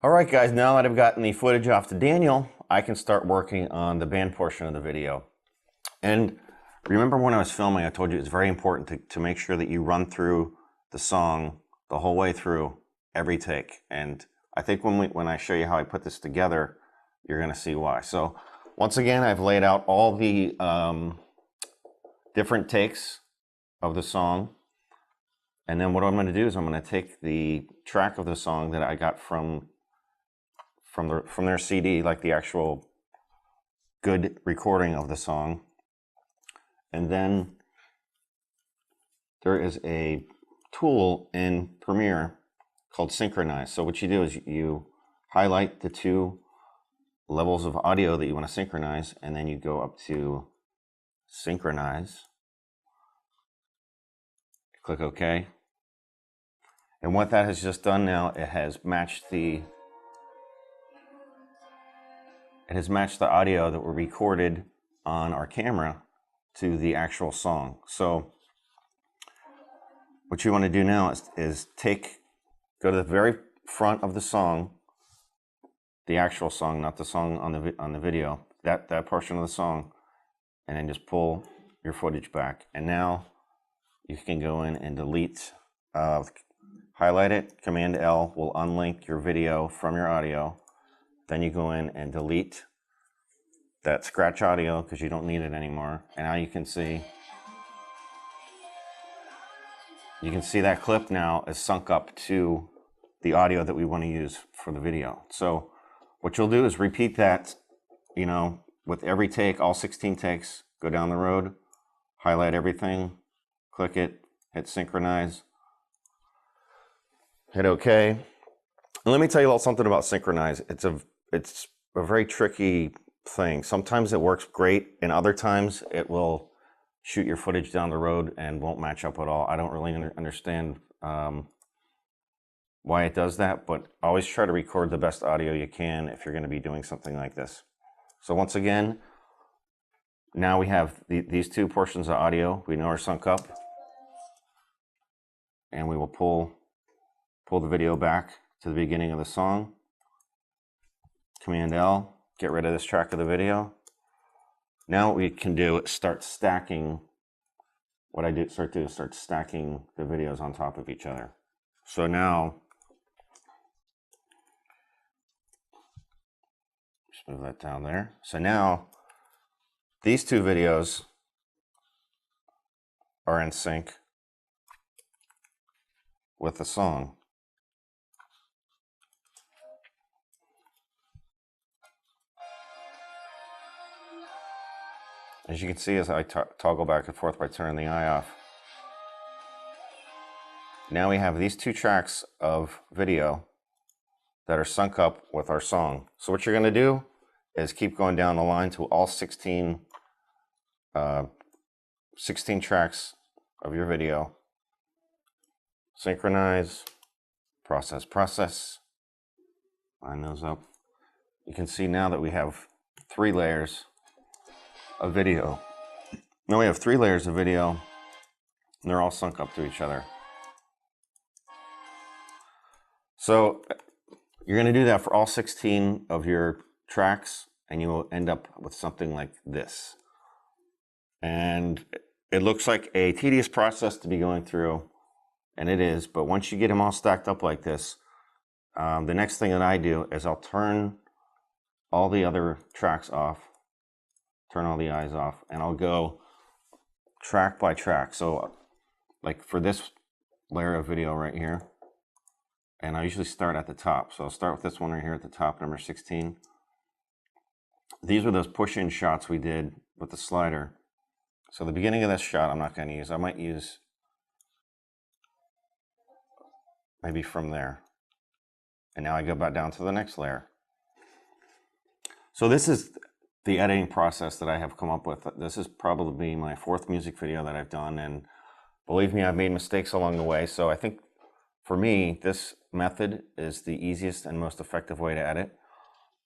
All right, guys, now that I've gotten the footage off to Daniel, I can start working on the band portion of the video. And remember when I was filming, I told you it's very important to make sure that you run through the song the whole way through every take. And I think when I show you how I put this together, you're going to see why. So once again, I've laid out all the different takes of the song. And then what I'm going to do is I'm going to take the track of the song that I got from their CD, like the actual good recording of the song. And then there is a tool in Premiere called Synchronize. So what you do is you highlight the two levels of audio that you want to synchronize, and then you go up to Synchronize, click OK. And what that has just done now, it has matched the audio that were recorded on our camera to the actual song. So what you want to do now is go to the very front of the song, the actual song, not the song on the video, that portion of the song, and then just pull your footage back. And now you can go in and delete, highlight it, Command L will unlink your video from your audio. Then you go in and delete that scratch audio because you don't need it anymore. And now you can see that clip now is sunk up to the audio that we want to use for the video. So what you'll do is repeat that, with every take, all 16 takes, go down the road, highlight everything, click it, hit synchronize, hit OK. And let me tell you a little something about synchronize. It's a very tricky thing. Sometimes it works great, and other times it will shoot your footage down the road and won't match up at all. I don't really understand why it does that, but always try to record the best audio you can if you're going to be doing something like this. So once again, now we have these two portions of audio we know are sunk up, and we will pull the video back to the beginning of the song. Command L, get rid of this track of the video. Now what we can do is start stacking. What I start stacking the videos on top of each other. So now, just move that down there. So now, these two videos are in sync with the song. As you can see, as I toggle back and forth by turning the eye off, now we have these two tracks of video that are sunk up with our song. So what you're going to do is keep going down the line to all 16 tracks of your video. Synchronize, process, line those up. You can see now that we have 3 layers of video. Now we have 3 layers of video, and they're all sunk up to each other. So you're going to do that for all 16 of your tracks, and you will end up with something like this. And it looks like a tedious process to be going through, and it is, but once you get them all stacked up like this, the next thing that I do is I'll turn all the other tracks off, turn all the eyes off, and I'll go track by track. So like for this layer of video right here, and I usually start at the top. So I'll start with this one right here at the top, number 16. These were those push-in shots we did with the slider. So the beginning of this shot I'm not going to use. I might use maybe from there. And now I go back down to the next layer. So this is the editing process that I have come up with. This is probably my 4th music video that I've done, and believe me, I've made mistakes along the way. So I think for me, this method is the easiest and most effective way to edit.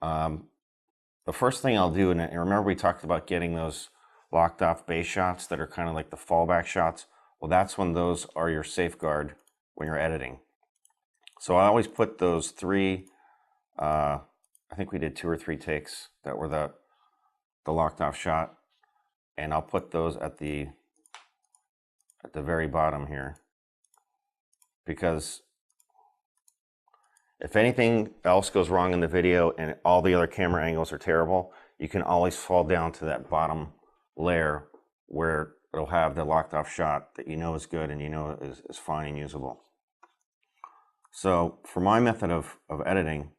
The first thing I'll do, and remember we talked about getting those locked off bass shots that are kind of like the fallback shots. Well, that's when those are your safeguard when you're editing. So I always put those 3 I think we did 2 or 3 takes that were the locked off shot, and I'll put those at the very bottom here, because if anything else goes wrong in the video and all the other camera angles are terrible, you can always fall down to that bottom layer where it'll have the locked off shot that you know is good and you know is fine and usable. So for my method of editing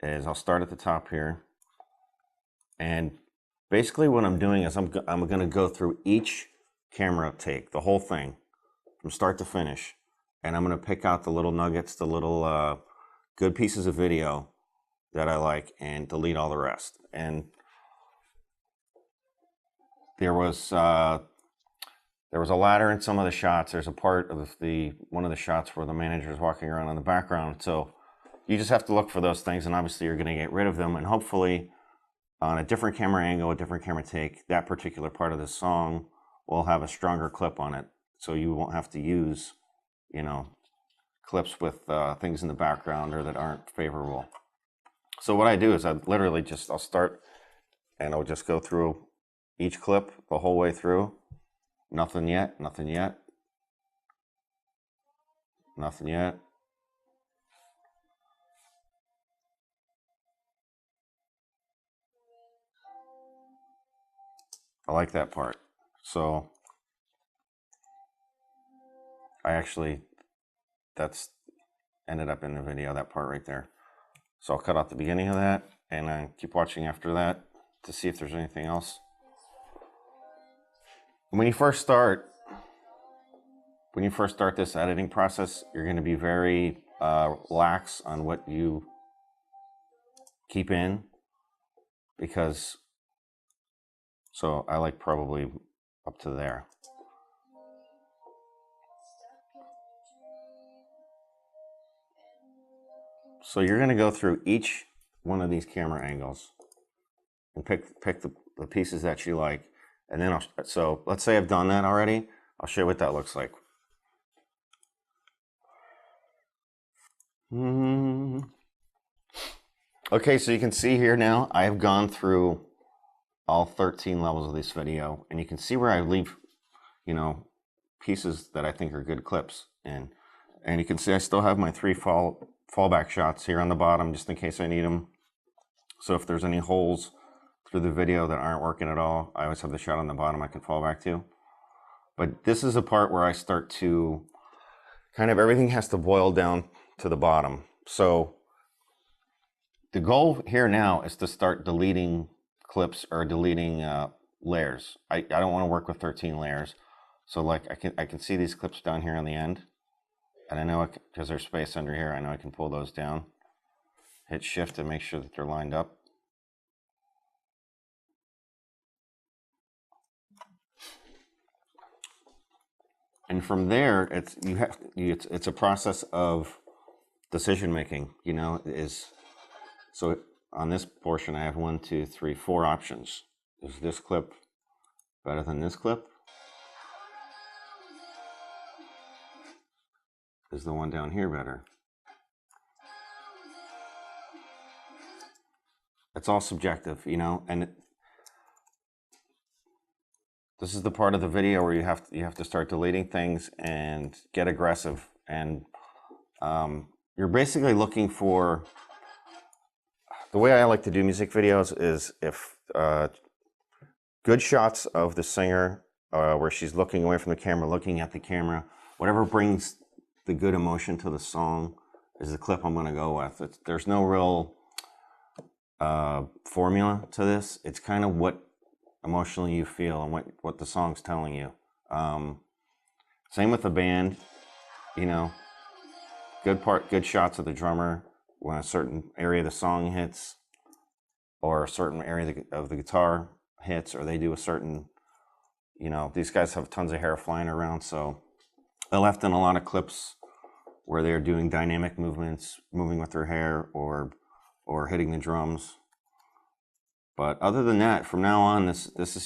is I'll start at the top here, and basically what I'm doing is I'm going to go through each camera take, the whole thing from start to finish, and I'm going to pick out the little nuggets, the little good pieces of video that I like, and delete all the rest. And there was a ladder in some of the shots. There's a part of one of the shots where the manager is walking around in the background. So you just have to look for those things, and obviously you're going to get rid of them. And hopefully on a different camera angle, a different camera take, that particular part of the song will have a stronger clip on it. So you won't have to use, you know, clips with things in the background or that aren't favorable. So what I do is I literally I'll start and I'll just go through each clip the whole way through. Nothing yet, nothing yet, nothing yet. I like that part. So that's ended up in the video, that part right there. So I'll cut out the beginning of that and keep watching after that to see if there's anything else. When you first start this editing process, you're going to be very lax on what you keep in, because so I like probably up to there. So you're going to go through each one of these camera angles and pick the pieces that you like, and then so let's say I've done that already. I'll show you what that looks like. Okay, so you can see here now I have gone through all 13 levels of this video, and you can see where I leave, you know, pieces that I think are good clips in. And you can see I still have my 3 fallback shots here on the bottom just in case I need them. So if there's any holes through the video that aren't working at all, I always have the shot on the bottom I can fall back to. But this is a part where I start to kind of, everything has to boil down to the bottom. So the goal here now is to start deleting clips or deleting layers. I don't want to work with 13 layers. So like I can see these clips down here on the end, and I know because there's space under here, I know I can pull those down. Hit shift to make sure that they're lined up. And from there, it's a process of decision making. You know, so on this portion I have 1, 2, 3, 4 options. Is this clip better than this clip? Is the one down here better? It's all subjective, you know, and this is the part of the video where you have to start deleting things and get aggressive. And you're basically looking for, the way I like to do music videos is if good shots of the singer where she's looking away from the camera, looking at the camera, whatever brings the good emotion to the song is the clip I'm going to go with. There's no real formula to this. It's kind of what emotionally you feel and what the song's telling you. Same with the band, you know, good shots of the drummer when a certain area of the song hits, or a certain area of the guitar hits, or they do a certain, you know, these guys have tons of hair flying around, so I left in a lot of clips where they're doing dynamic movements, moving with their hair, or hitting the drums. But other than that, from now on, this is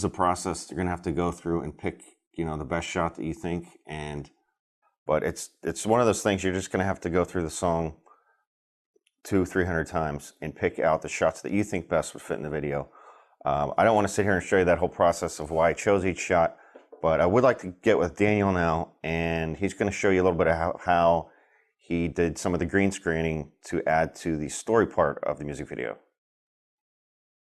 a process you're gonna have to go through and pick, you know, the best shot that you think. But it's one of those things you're just gonna have to go through the song 200-300 times and pick out the shots that you think best would fit in the video. I don't want to sit here and show you that whole process of why I chose each shot, but I would like to get with Daniel now, and he's going to show you a little bit of how he did some of the green screening to add to the story part of the music video.